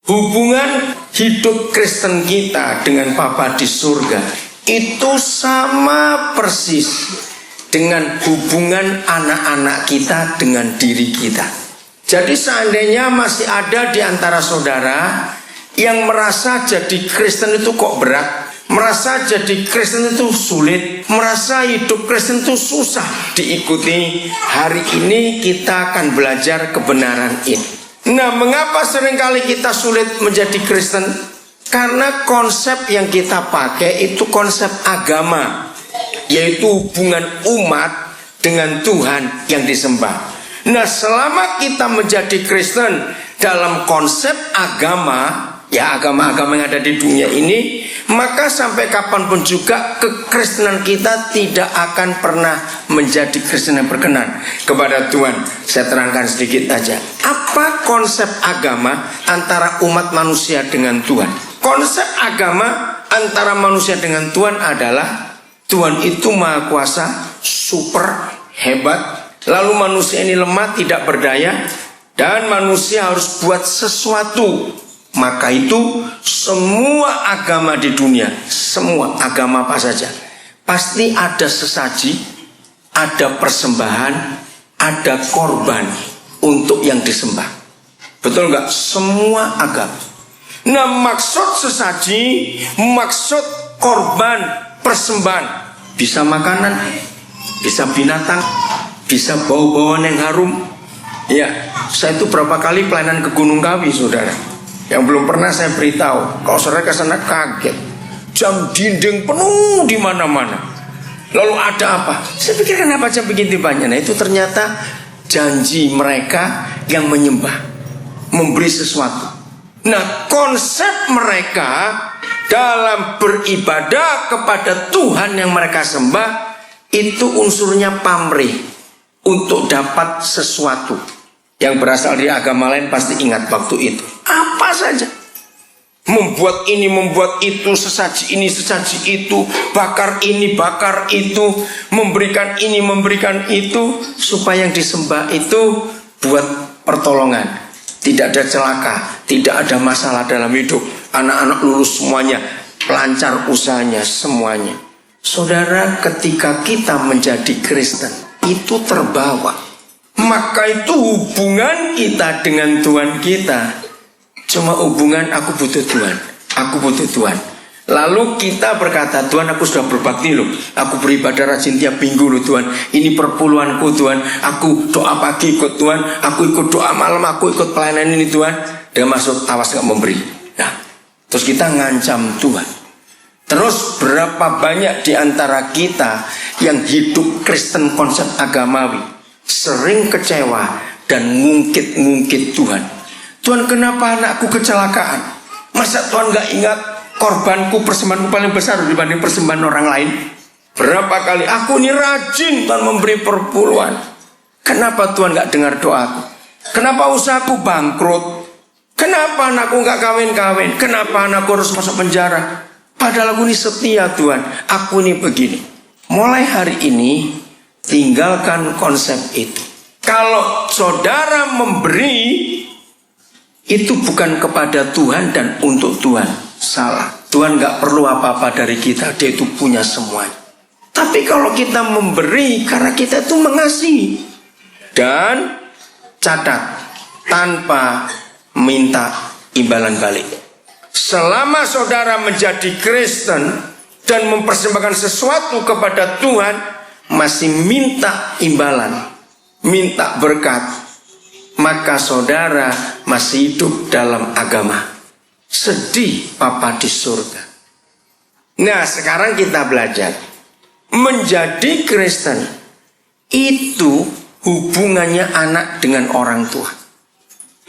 Hubungan hidup Kristen kita dengan Bapa di surga itu sama persis dengan hubungan anak-anak kita dengan diri kita. Jadi seandainya masih ada di antara saudara yang merasa jadi Kristen itu kok berat, merasa jadi Kristen itu sulit, merasa hidup Kristen itu susah diikuti, hari ini kita akan belajar kebenaran ini. Nah, mengapa seringkali kita sulit menjadi Kristen? Karena konsep yang kita pakai itu konsep agama, yaitu hubungan umat dengan Tuhan yang disembah. Nah, selama kita menjadi Kristen dalam konsep agama, ya agama-agama yang ada di dunia ini, maka sampai kapanpun juga kekristenan kita tidak akan pernah menjadi Kristen yang berkenan kepada Tuhan. Saya terangkan sedikit aja. Apa konsep agama antara umat manusia dengan Tuhan? Konsep agama antara manusia dengan Tuhan adalah Tuhan itu maha kuasa, super, hebat. Lalu manusia ini lemah, tidak berdaya, dan manusia harus buat sesuatu. Maka itu semua agama di dunia, semua agama apa saja, pasti ada sesaji, ada persembahan, ada korban untuk yang disembah. Betul nggak? Semua agama. Nah, maksud sesaji, maksud korban, persembahan, bisa makanan, bisa binatang, bisa bau-bauan yang harum. Ya, saya itu berapa kali pelayanan ke Gunung Kawi, saudara. Yang belum pernah saya beritahu, kalau saudara ke sana kaget, jam dinding penuh di mana-mana. Lalu ada apa? Saya pikir kenapa jam begitu banyak? Nah, itu ternyata janji mereka yang menyembah, memberi sesuatu. Nah, konsep mereka dalam beribadah kepada Tuhan yang mereka sembah itu unsurnya pamrih, untuk dapat sesuatu. Yang berasal dari agama lain pasti ingat waktu itu. Apa saja, membuat ini, membuat itu, sesaji ini, sesaji itu, bakar ini, bakar itu, memberikan ini, memberikan itu, supaya yang disembah itu buat pertolongan, tidak ada celaka, tidak ada masalah dalam hidup, anak-anak lulus semuanya, lancar usahanya, semuanya. Saudara, ketika kita menjadi Kristen itu terbawa, maka itu hubungan kita dengan Tuhan kita cuma hubungan aku butuh Tuhan, aku butuh Tuhan. Lalu kita berkata, Tuhan, aku sudah berbakti loh, aku beribadah rajin tiap minggu loh Tuhan, ini perpuluhanku Tuhan, aku doa pagi ikut Tuhan, aku ikut doa malam, aku ikut pelayanan ini Tuhan. Dia masuk, awas gak memberi. Nah, terus kita ngancam Tuhan. Terus berapa banyak di antara kita yang hidup Kristen konsep agamawi, sering kecewa dan ngungkit-ngungkit Tuhan. Tuhan, kenapa anakku kecelakaan? Masa Tuhan gak ingat korbanku, persembahanku paling besar dibanding persembahan orang lain? Berapa kali aku ini rajin Tuhan memberi perpuluhan. Kenapa Tuhan gak dengar doaku? Kenapa usahaku bangkrut? Kenapa anakku gak kawin-kawin? Kenapa anakku harus masuk penjara? Padahal aku ini setia Tuhan, aku ini begini. Mulai hari ini tinggalkan konsep itu. Kalau saudara memberi, itu bukan kepada Tuhan dan untuk Tuhan. Salah. Tuhan gak perlu apa-apa dari kita, dia itu punya semuanya. Tapi kalau kita memberi karena kita itu mengasihi, dan catat, tanpa minta imbalan balik. Selama saudara menjadi Kristen dan mempersembahkan sesuatu kepada Tuhan, masih minta imbalan, minta berkat, maka saudara masih hidup dalam agama. Sedih Bapa di surga. Nah, sekarang kita belajar. Menjadi Kristen itu hubungannya anak dengan orang tua.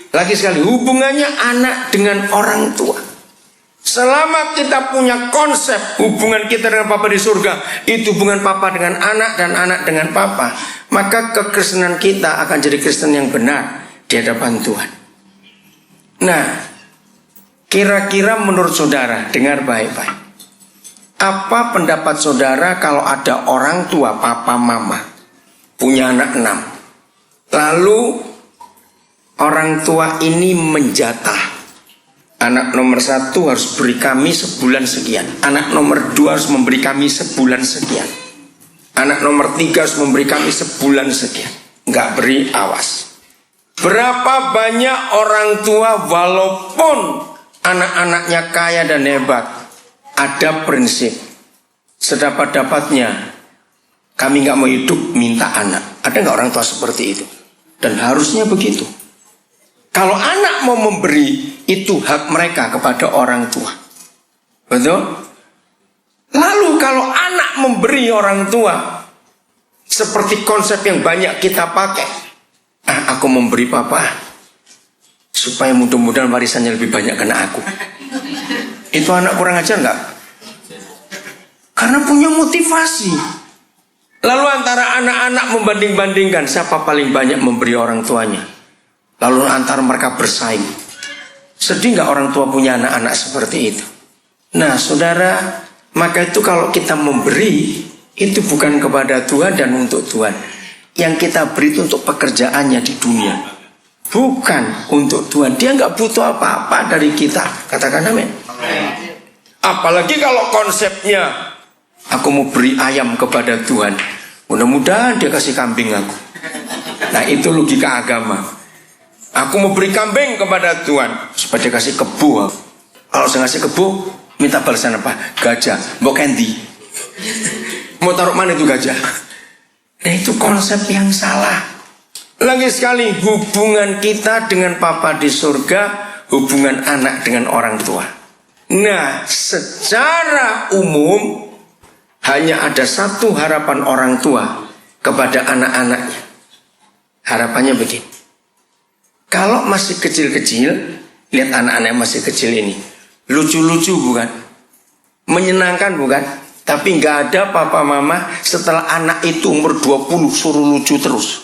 Lagi sekali, hubungannya anak dengan orang tua. Selama kita punya konsep hubungan kita dengan Bapa di surga, itu hubungan Papa dengan anak dan anak dengan Papa, maka kekristenan kita akan jadi Kristen yang benar di hadapan Tuhan. Nah, kira-kira menurut saudara, dengar baik-baik, apa pendapat saudara kalau ada orang tua, papa, mama, punya anak 6, lalu orang tua ini menjatah Anak nomor 1 harus beri kami sebulan sekian. Anak nomor 2 harus memberi kami sebulan sekian. Anak nomor 3 harus memberi kami sebulan sekian. Nggak beri, awas. Berapa banyak orang tua walaupun anak-anaknya kaya dan hebat, ada prinsip sedapat-dapatnya kami nggak mau hidup, minta anak. Ada nggak orang tua seperti itu? Dan harusnya begitu. Kalau anak mau memberi, itu hak mereka kepada orang tua. Betul? Lalu kalau anak memberi orang tua, seperti konsep yang banyak kita pakai, aku memberi papa supaya mudah-mudahan warisannya lebih banyak kena aku. Itu anak kurang ajar nggak? Karena punya motivasi. Lalu antara anak-anak membanding-bandingkan siapa paling banyak memberi orang tuanya. Lalu antara mereka bersaing. Sedih nggak orang tua punya anak-anak seperti itu? Nah saudara, maka itu kalau kita memberi, itu bukan kepada Tuhan dan untuk Tuhan. Yang kita beri itu untuk pekerjaannya di dunia, bukan untuk Tuhan. Dia nggak butuh apa-apa dari kita. Katakan amin. Apalagi kalau konsepnya aku mau beri ayam kepada Tuhan, mudah-mudahan dia kasih kambing aku. Nah itu logika agama. Aku mau beri kambing kepada Tuhan supaya dia kasih kebu. Kalau saya kasih kebu, minta balasan apa? Gajah. Mau candy. Mau taruh mana itu gajah? Nah itu konsep yang salah. Lagi sekali, hubungan kita dengan Papa di surga, hubungan anak dengan orang tua. Nah secara umum hanya ada satu harapan orang tua kepada anak-anaknya. Harapannya begini. Kalau masih kecil-kecil, lihat anak-anak yang masih kecil ini, lucu-lucu bukan? Menyenangkan bukan? Tapi nggak ada papa mama setelah anak itu umur 20 suruh lucu terus.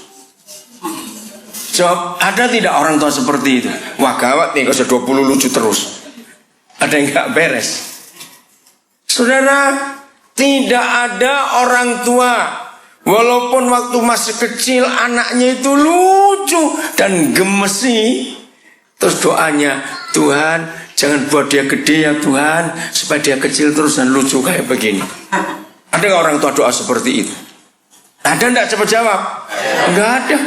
Jawab, ada tidak orang tua seperti itu? Wah gawat nih kalau 20 lucu terus. Ada yang nggak beres. Saudara, tidak ada orang tua walaupun waktu masih kecil anaknya itu lucu dan gemesi, terus doanya, Tuhan jangan buat dia gede ya Tuhan, supaya dia kecil terus dan lucu kayak begini. Ada nggak orang tua doa seperti itu? Ada nggak? Cepat jawab. Nggak ada.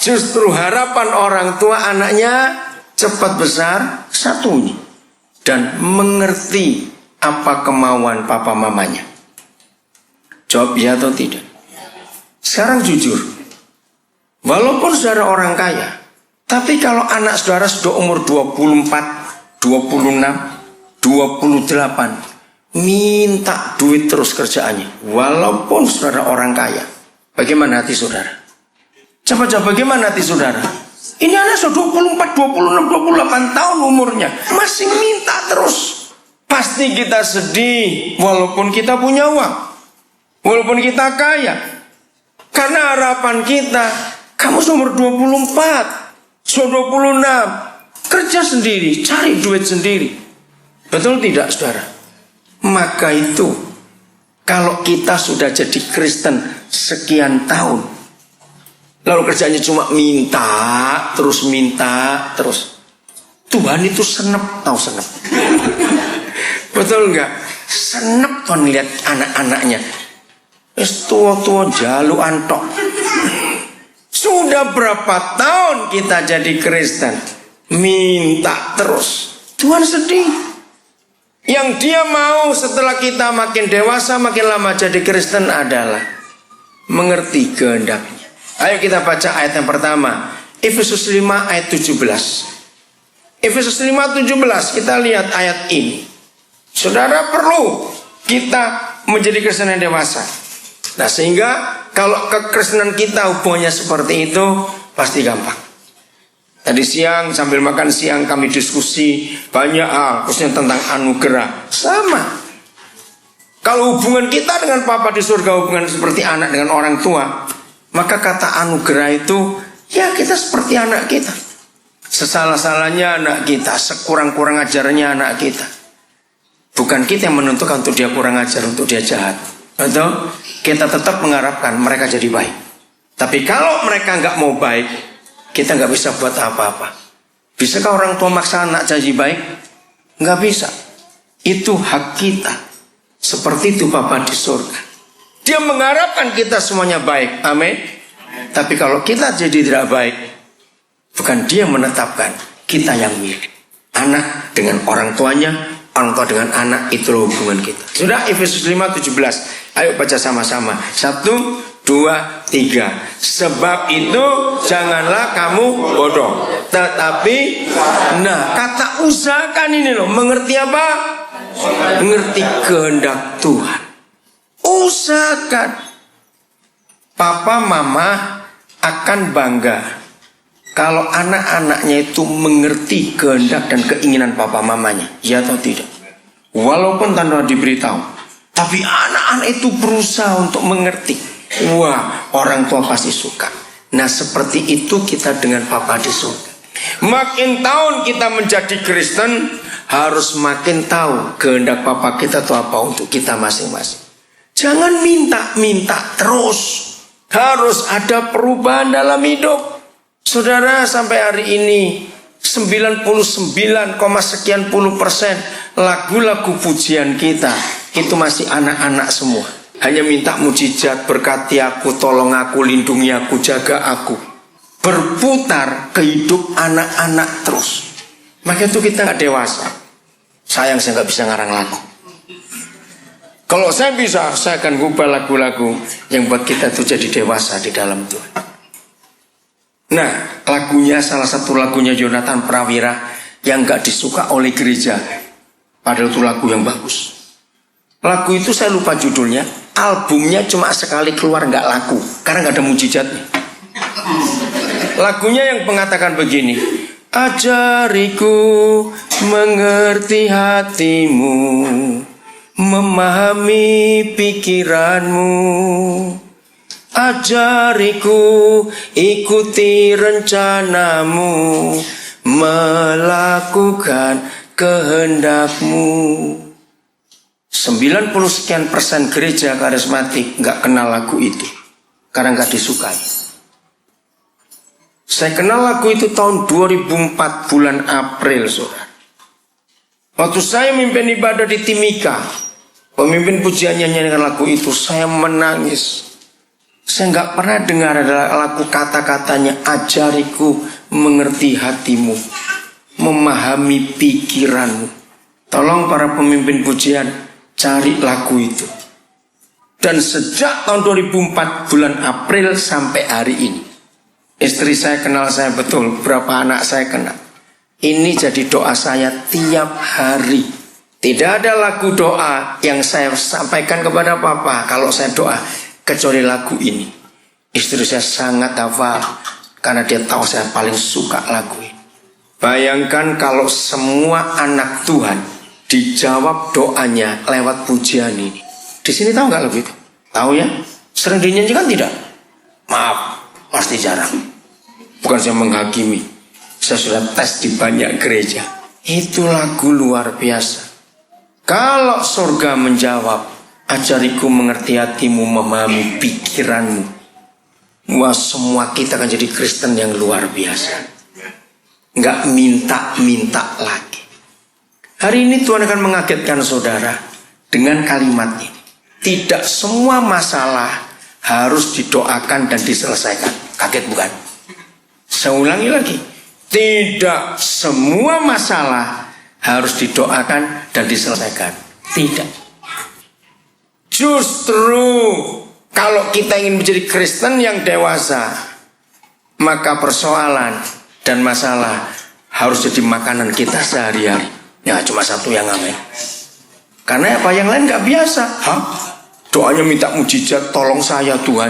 Justru harapan orang tua anaknya cepat besar satunya dan mengerti apa kemauan papa mamanya. Jawab ya atau tidak. Sekarang jujur, walaupun saudara orang kaya, tapi kalau anak saudara sudah umur 24, 26, 28, minta duit terus kerjaannya, walaupun saudara orang kaya, bagaimana hati saudara? Coba bagaimana hati saudara? Ini anak sudah 24, 26, 28 tahun umurnya, masih minta terus. Pasti kita sedih, walaupun kita punya uang. Walaupun kita kaya. Karena harapan kita, kamu umur 24, 26, kerja sendiri, cari duit sendiri. Betul tidak saudara? Maka itu, kalau kita sudah jadi Kristen sekian tahun, lalu kerjanya cuma minta terus. Tuhan itu senep, tahu senep. Betul enggak? Senep Tuhan lihat anak-anaknya. Tua-tua jalu antok. Sudah berapa tahun kita jadi Kristen, minta terus. Tuhan sedih. Yang dia mau setelah kita makin dewasa, makin lama jadi Kristen adalah mengerti kehendaknya. Ayo kita baca ayat yang pertama, Efesus 5 ayat 17. Efesus 5:17, kita lihat ayat ini. Saudara perlu kita menjadi Kristen yang dewasa. Nah sehingga kalau kekristenan kita hubungannya seperti itu pasti gampang. Tadi siang sambil makan siang kami diskusi banyak hal, khususnya tentang anugerah. Sama. Kalau hubungan kita dengan Papa di surga hubungan seperti anak dengan orang tua, maka kata anugerah itu ya kita seperti anak kita. Sesalah-salahnya anak kita, sekurang-kurang ajarannya anak kita. Bukan kita yang menentukan untuk dia kurang ajar, untuk dia jahat. Atau kita tetap mengharapkan mereka jadi baik. Tapi kalau mereka nggak mau baik, kita nggak bisa buat apa-apa. Bisakah orang tua maksa anak jadi baik? Nggak bisa. Itu hak kita. Seperti itu Bapa di surga. Dia mengharapkan kita semuanya baik. Amin. Tapi kalau kita jadi tidak baik, bukan dia menetapkan, kita yang milih. Anak dengan orang tuanya, orang tua dengan anak, itulah hubungan kita. Sudah, Efesus 5:17. Ayo baca sama-sama. 1, 2, 3. Sebab itu janganlah kamu bodoh, tetapi, nah, kata usahakan ini loh. Mengerti apa? Mengerti kehendak Tuhan. Usahakan. Papa mama akan bangga kalau anak-anaknya itu mengerti kehendak dan keinginan papa mamanya. Ya atau tidak? Walaupun tanpa diberitahu, tapi anak-anak itu berusaha untuk mengerti. Wah, orang tua pasti suka. Nah, seperti itu kita dengan Papa di surga. Makin tahun kita menjadi Kristen, harus makin tahu kehendak Papa kita itu apa untuk kita masing-masing. Jangan minta-minta terus. Harus ada perubahan dalam hidup. Saudara, sampai hari ini 99,sekian% lagu-lagu pujian kita itu masih anak-anak semua. Hanya minta mujizat, berkati aku, tolong aku, lindungi aku, jaga aku. Berputar ke hidup anak-anak terus. Maka itu kita gak dewasa. Sayang saya gak bisa ngarang lagu. Kalau saya bisa, saya akan ubah lagu-lagu yang buat kita itu jadi dewasa di dalam Tuhan. Nah, lagunya, salah satu lagunya Jonathan Prawira yang gak disuka oleh gereja. Padahal itu lagu yang bagus. Lagu itu saya lupa judulnya. Albumnya cuma sekali keluar gak laku karena gak ada mujizatnya. Lagunya yang mengatakan begini. Ajariku mengerti hatimu, memahami pikiranmu. Ajariku ikuti rencanamu, melakukan kehendakmu. 90% gereja karismatik nggak kenal lagu itu karena nggak disukai. Saya kenal lagu itu tahun 2004 bulan April, saudara. Waktu saya memimpin ibadah di Timika, pemimpin pujian nyanyikan lagu itu, saya menangis. Saya nggak pernah dengar ada lagu kata-katanya, ajariku mengerti hatimu, memahami pikiranmu. Tolong para pemimpin pujian, cari lagu itu. Dan sejak tahun 2004 bulan April sampai hari ini, istri saya kenal saya betul, berapa anak saya kenal. Ini jadi doa saya tiap hari. Tidak ada lagu doa yang saya sampaikan kepada Papa kalau saya doa kecuali lagu ini. Istri saya sangat hafal karena dia tahu saya paling suka lagu ini. Bayangkan kalau semua anak Tuhan dijawab doanya lewat pujian ini. Di sini tahu nggak lagu itu? Tahu ya? Sering dinyanyikan tidak? Maaf, pasti jarang. Bukan saya menghakimi. Saya sudah tes di banyak gereja. Itu lagu luar biasa. Kalau surga menjawab, ajariku mengerti hatimu, memahami pikiranmu. Wah, semua kita akan jadi Kristen yang luar biasa. Nggak minta-minta lagi. Hari ini Tuhan akan mengagetkan saudara dengan kalimat ini. Tidak semua masalah harus didoakan dan diselesaikan. Kaget bukan? Saya ulangi lagi. Tidak semua masalah harus didoakan dan diselesaikan. Tidak. Justru kalau kita ingin menjadi Kristen yang dewasa, maka persoalan dan masalah harus jadi makanan kita sehari-hari. Ya, cuma satu yang amin. Karena apa, yang lain gak biasa. Hah? Doanya minta mujizat, tolong saya Tuhan.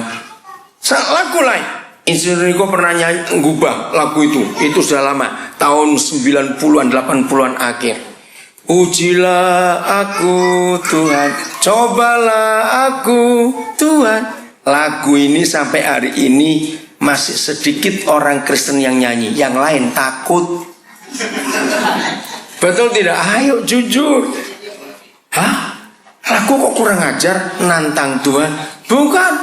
Lagu lain. Insinyur pernah ngubah lagu itu. Itu sudah lama. Tahun 90-an, 80-an akhir. Ujilah aku Tuhan, cobalah aku Tuhan. Lagu ini sampai hari ini masih sedikit orang Kristen yang nyanyi. Yang lain takut. Betul tidak? Ayo jujur. Hah? Lagu kok kurang ajar, nantang Tuhan? Bukan.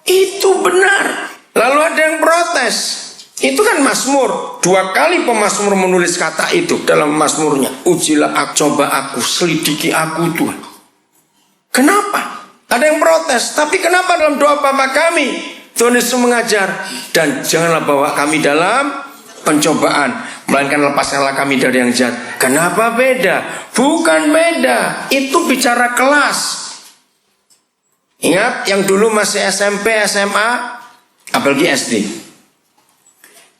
Itu benar. Lalu ada yang protes. Itu kan Mazmur. 2 kali pemazmur menulis kata itu dalam Mazmurnya. Ujilah aku, coba aku, selidiki aku Tuhan. Kenapa? Ada yang protes. Tapi kenapa dalam doa Bapa kami Tuhan Yesus mengajar, dan janganlah bawa kami dalam pencobaan, melainkan lepaskanlah kami dari yang jahat. Kenapa beda? Bukan beda. Itu bicara kelas. Ingat yang dulu masih SMP, SMA, apalagi SD.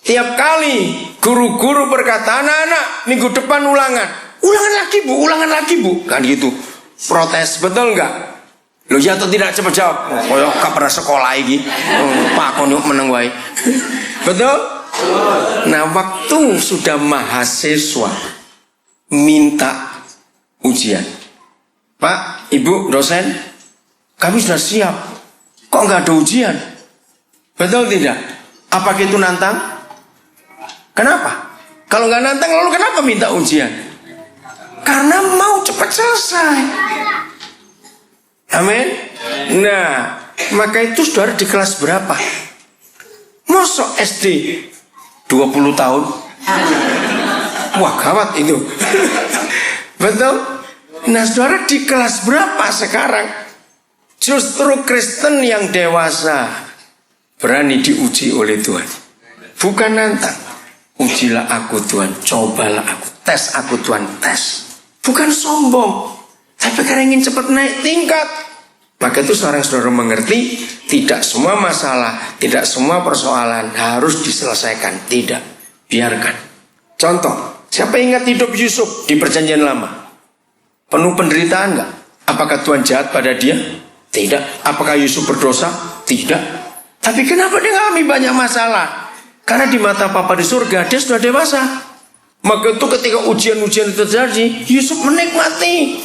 Tiap kali guru-guru berkata, anak-anak minggu depan ulangan. Ulangan lagi bu, ulangan lagi bu. Kan gitu. Protes, betul enggak? Loh ya atau tidak, coba jawab. Koyok gak pernah sekolah lagi. Pak konyok meneng wae. Betul? Nah waktu sudah mahasiswa minta ujian, Pak, Ibu, dosen, kami sudah siap. Kok nggak ada ujian? Betul tidak? Apa itu nantang? Kenapa? Kalau nggak nantang, lalu kenapa minta ujian? Karena mau cepat selesai. Amin. Nah, maka itu saudara di kelas berapa? Mosok SD 20 tahun? Wah gawat itu. Betul? Nah saudara di kelas berapa sekarang? Justru Kristen yang dewasa berani diuji oleh Tuhan. Bukan nantang. Ujilah aku Tuhan, cobalah aku, tes aku Tuhan, tes. Bukan sombong, tapi karena ingin cepat naik tingkat. Maka itu seorang saudara mengerti, tidak semua masalah, tidak semua persoalan harus diselesaikan. Tidak, biarkan. Contoh, siapa ingat hidup Yusuf di perjanjian lama? Penuh penderitaan enggak? Apakah Tuhan jahat pada dia? Tidak. Apakah Yusuf berdosa? Tidak. Tapi kenapa dia mengalami banyak masalah? Karena di mata Bapa di surga dia sudah dewasa. Maka itu ketika ujian-ujian itu terjadi, Yusuf menikmati.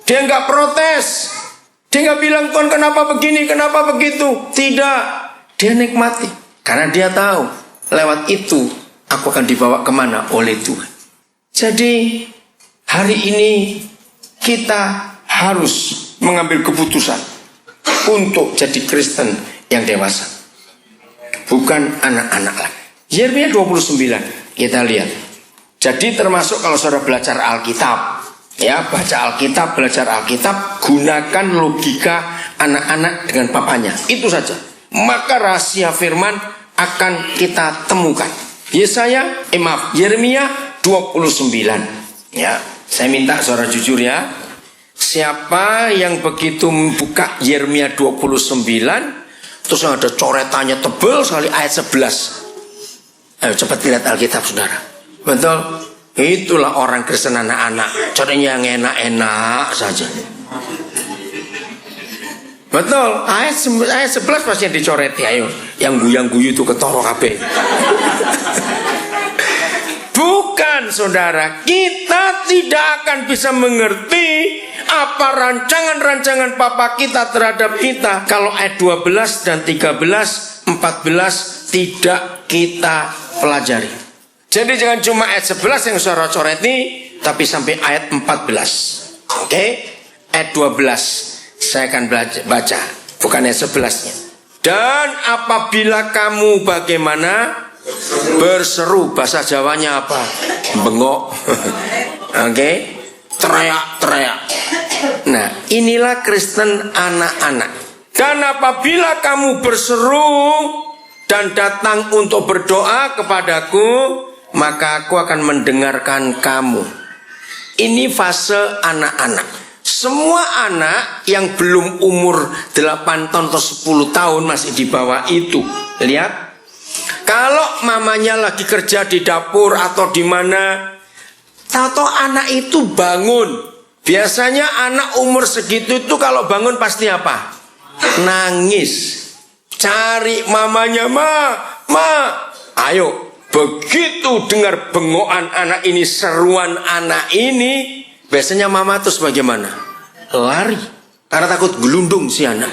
Dia enggak protes. Dia enggak bilang Tuhan kenapa begini, kenapa begitu. Tidak. Dia nikmati. Karena dia tahu lewat itu aku akan dibawa kemana oleh Tuhan. Jadi hari ini kita harus mengambil keputusan untuk jadi Kristen yang dewasa, bukan anak-anak lagi. Yeremia 29 kita lihat. Jadi termasuk kalau saudara belajar Alkitab, ya baca Alkitab, belajar Alkitab, gunakan logika anak-anak dengan papanya. Itu saja. Maka rahasia firman akan kita temukan. Yeremia 29. Ya, saya minta saudara jujur ya. Siapa yang begitu membuka Yeremia 29, terus ada coretannya tebal sekali ayat 11. Ayo cepat lihat Alkitab saudara. Betul? Itulah orang Kristen anak-anak. Coretnya yang enak-enak saja. Betul? Ayat 11 pasti dicoret ya. Ayo. Yang guyang-guyu itu ketoro kabeh. Bukan saudara, kita tidak akan bisa mengerti apa rancangan-rancangan Papa kita terhadap kita kalau ayat 12 dan 13, 14 tidak kita pelajari. Jadi jangan cuma ayat 11 yang saudara coreti, tapi sampai ayat 14. Oke? Ayat 12 saya akan baca, bukan ayat 11-nya. Dan apabila kamu bagaimana? Berseru, bahasa Jawanya apa? Bengok. Oke? Teriak-teriak. Nah, inilah Kristen anak-anak. Dan apabila kamu berseru dan datang untuk berdoa kepadaku, maka aku akan mendengarkan kamu. Ini fase anak-anak. Semua anak yang belum umur 8 tahun atau 10 tahun masih di bawah itu. Lihat. Kalau mamanya lagi kerja di dapur atau di mana, tahu-tahu anak itu bangun. Biasanya anak umur segitu itu kalau bangun pasti apa? Nangis. Cari mamanya, ma. Ayo. Begitu dengar bengokan anak ini, seruan anak ini, biasanya mama terus bagaimana? Lari. Karena takut gelundung si anak.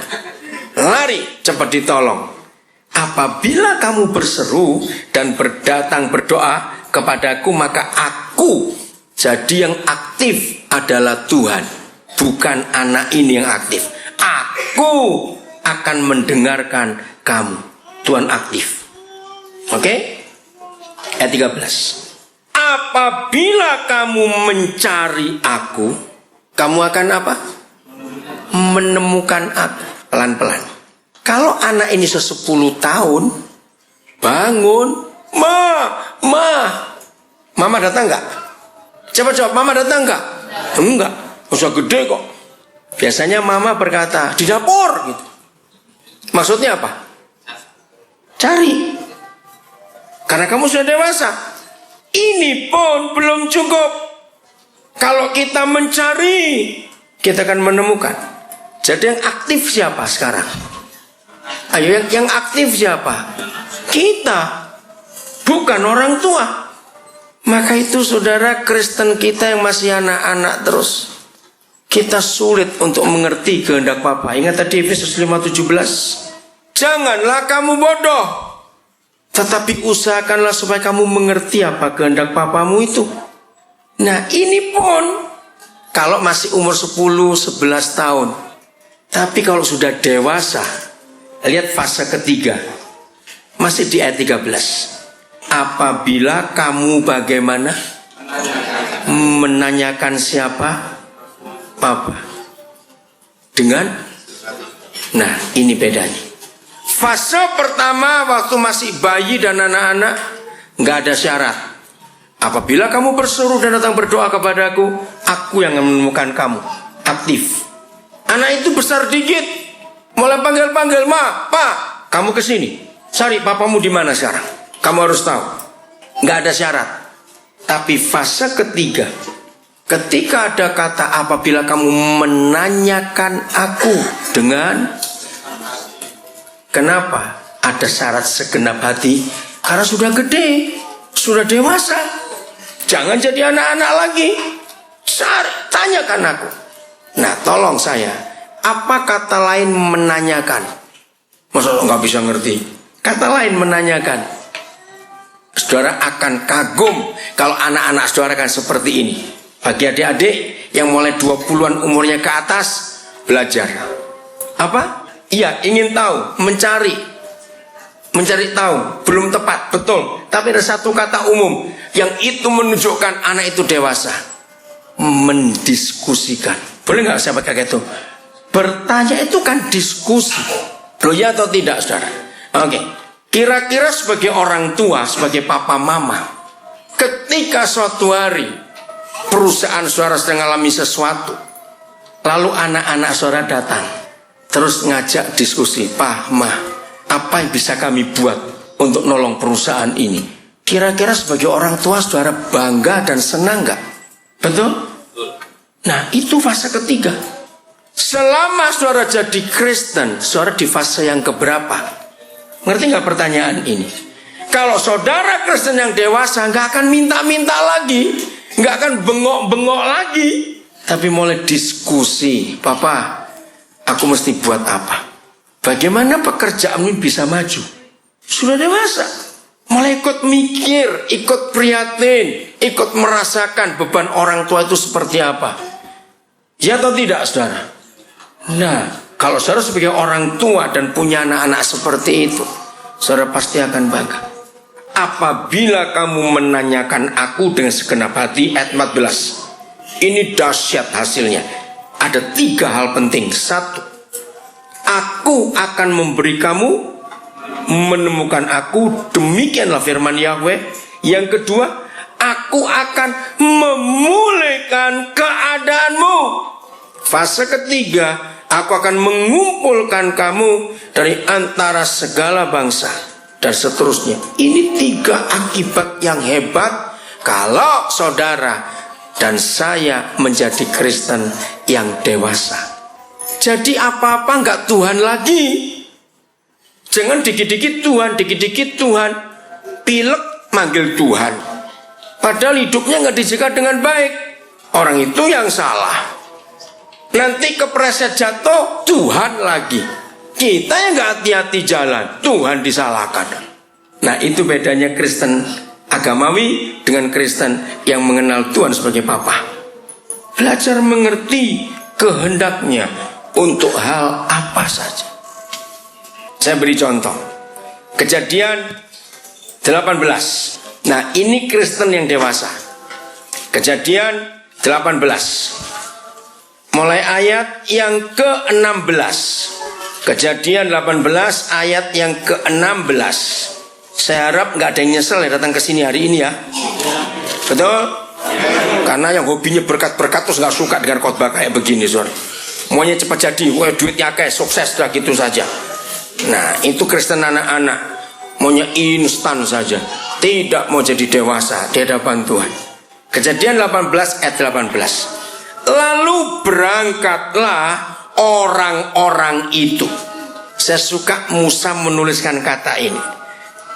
Lari, cepat ditolong. Apabila kamu berseru dan berdatang berdoa kepadaku, maka aku jadi yang aktif adalah Tuhan, bukan anak ini yang aktif. Aku akan mendengarkan kamu. Tuhan aktif. Oke? Ayat 13. Apabila kamu mencari aku, kamu akan apa? Menemukan aku. Pelan-pelan. Kalau anak ini 10 tahun, bangun, Mama datang enggak? Coba jawab, Mama datang enggak? Enggak, udah gede kok. Biasanya Mama berkata, di dapur gitu. Maksudnya apa? Cari. Karena kamu sudah dewasa. Ini pun belum cukup. Kalau kita mencari, kita akan menemukan. Jadi yang aktif siapa sekarang? Ayo yang aktif siapa? Kita. Bukan orang tua. Maka itu saudara Kristen kita yang masih anak-anak terus, kita sulit untuk mengerti kehendak Bapa. Ingat tadi Efesus 5:17. Janganlah kamu bodoh, tetapi usahakanlah supaya kamu mengerti apa kehendak Bapamu itu. Nah ini pun kalau masih umur 10-11 tahun. Tapi kalau sudah dewasa, lihat fase ketiga. Masih di ayat 13. Apabila kamu bagaimana? Menanyakan siapa? Bapa. Dengan? Nah ini bedanya. Fase pertama waktu masih bayi dan anak-anak, nggak ada syarat. Apabila kamu berseru dan datang berdoa kepadaku, aku yang menemukan kamu. Aktif. Anak itu besar dikit, mulai panggil-panggil, Ma, Pak, kamu kesini. Cari papamu di mana sekarang? Kamu harus tahu. Nggak ada syarat. Tapi fase ketiga, ketika ada kata apabila kamu menanyakan aku dengan, kenapa ada syarat segenap hati? Karena sudah gede, sudah dewasa. Jangan jadi anak-anak lagi. Tanyakan aku. Nah tolong saya, apa kata lain menanyakan? Masa nggak bisa ngerti? Kata lain menanyakan. Saudara akan kagum kalau anak-anak saudara kan seperti ini. Bagi adik-adik yang mulai 20-an umurnya ke atas, belajar. Apa? Iya, ingin tahu, mencari tahu, belum tepat, betul. Tapi ada satu kata umum yang itu menunjukkan anak itu dewasa. Mendiskusikan. Boleh nggak saya pakai itu? Bertanya itu kan diskusi. Loh ya atau tidak saudara? Oke. Kira-kira sebagai orang tua, sebagai papa mama, ketika suatu hari perusahaan saudara sedang mengalami sesuatu, lalu anak-anak saudara datang, terus ngajak diskusi, Pak, Ma, apa yang bisa kami buat untuk nolong perusahaan ini? Kira-kira sebagai orang tua saudara bangga dan senang nggak? Betul? Nah itu fase ketiga. Selama saudara jadi Kristen, saudara di fase yang keberapa? Ngerti nggak pertanyaan ini? Kalau saudara Kristen yang dewasa nggak akan minta-minta lagi, nggak akan bengok-bengok lagi, tapi mulai diskusi, Papa, aku mesti buat apa? Bagaimana pekerjaan ini bisa maju? Sudah dewasa, mulai ikut mikir, ikut prihatin, ikut merasakan beban orang tua itu seperti apa. Ya atau tidak saudara? Nah, kalau saudara sebagai orang tua dan punya anak-anak seperti itu, saudara pasti akan bangga. Apabila kamu menanyakan aku dengan segenap hati, ayat 14. Ini dahsyat hasilnya. Ada 3 hal penting. 1, aku akan memberi kamu menemukan aku. Demikianlah firman Yahweh. Yang kedua, aku akan memulihkan keadaanmu. Fase ketiga, aku akan mengumpulkan kamu dari antara segala bangsa. Dan seterusnya. Ini 3 akibat yang hebat kalau saudara dan saya menjadi Kristen yang dewasa. Jadi apa-apa nggak Tuhan lagi. Jangan dikit-dikit Tuhan, dikit-dikit Tuhan. Pilek manggil Tuhan. Padahal hidupnya nggak dijaga dengan baik. Orang itu yang salah. Nanti kepreset jatuh, Tuhan lagi. Kita yang nggak hati-hati jalan, Tuhan disalahkan. Nah itu bedanya Kristen agamawi dengan Kristen yang mengenal Tuhan sebagai Papa. Belajar mengerti kehendaknya untuk hal apa saja. Saya beri contoh. Kejadian 18. Nah, ini Kristen yang dewasa. Kejadian 18. Mulai ayat yang ke-16. Kejadian 18 ayat yang ke-16. Saya harap nggak ada yang nyesel ya datang ke sini hari ini ya. Betul? Karena yang hobinya berkat-berkat terus nggak suka dengan khotbah kayak begini, Saudara. Maunya cepat jadi, wah duitnya kayak sukses dah gitu saja. Nah, itu Kristen anak-anak. Maunya instan saja. Tidak mau jadi dewasa di hadapan Tuhan. Kejadian 18 ayat 18. Lalu berangkatlah orang-orang itu. Saya suka Musa menuliskan kata ini.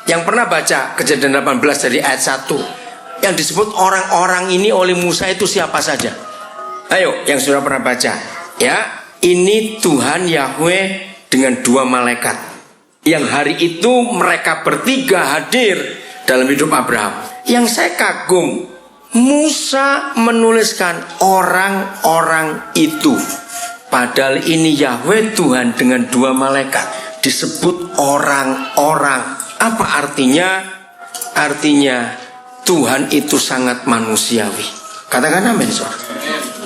Yang pernah baca Kejadian 18 dari ayat 1, yang disebut orang-orang ini oleh Musa itu siapa saja? Ayo, yang sudah pernah baca. Ya, ini Tuhan Yahweh dengan 2 malaikat. Yang hari itu mereka bertiga hadir dalam hidup Abraham. Yang saya kagum, Musa menuliskan orang-orang itu. Padahal ini Yahweh Tuhan dengan 2 malaikat. Disebut orang-orang. Apa artinya? Artinya Tuhan itu sangat manusiawi. Katakan amin, saudara.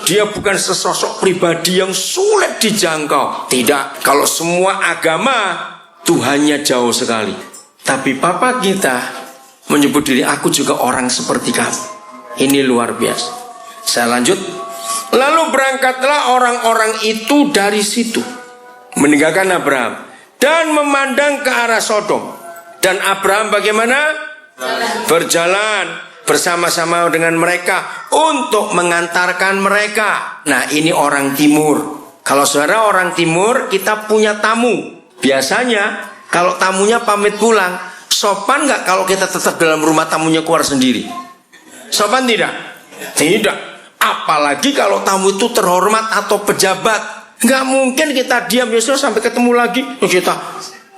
Dia bukan sesosok pribadi yang sulit dijangkau. Tidak. Kalau semua agama Tuhannya jauh sekali. Tapi Papa kita menyebut diri, aku juga orang seperti kamu. Ini luar biasa. Saya lanjut. Lalu berangkatlah orang-orang itu dari situ, meninggalkan Abraham dan memandang ke arah Sodom. Dan Abraham bagaimana? Berjalan bersama-sama dengan mereka untuk mengantarkan mereka. Nah, ini orang timur. Kalau saudara orang timur, kita punya tamu. Biasanya kalau tamunya pamit pulang, sopan nggak kalau kita tetap dalam rumah tamunya keluar sendiri? Sopan tidak? Tidak. Apalagi kalau tamu itu terhormat atau pejabat. Nggak mungkin kita diam ya sampai ketemu lagi. Kita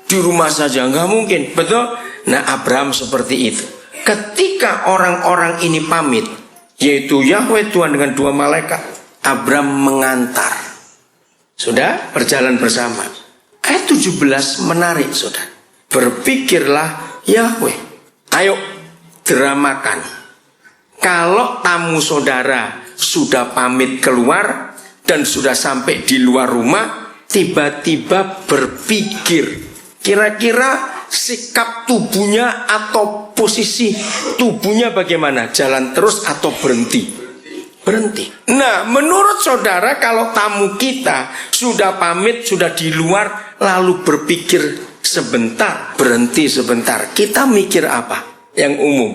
di rumah saja, nggak mungkin. Betul? Nah, Abraham seperti itu. Ketika orang-orang ini pamit, yaitu Yahweh Tuhan dengan 2 malaikat, Abraham mengantar. Sudah berjalan bersama. Ayat 17 menarik, saudara. Berpikirlah Yahweh. Ayo dramakan. Kalau tamu saudara sudah pamit keluar dan sudah sampai di luar rumah, tiba-tiba berpikir, kira-kira sikap tubuhnya atau posisi tubuhnya bagaimana? Jalan terus atau berhenti? Berhenti. Nah, menurut saudara, kalau tamu kita sudah pamit, sudah di luar, lalu berpikir sebentar, berhenti sebentar, kita mikir apa? Yang umum.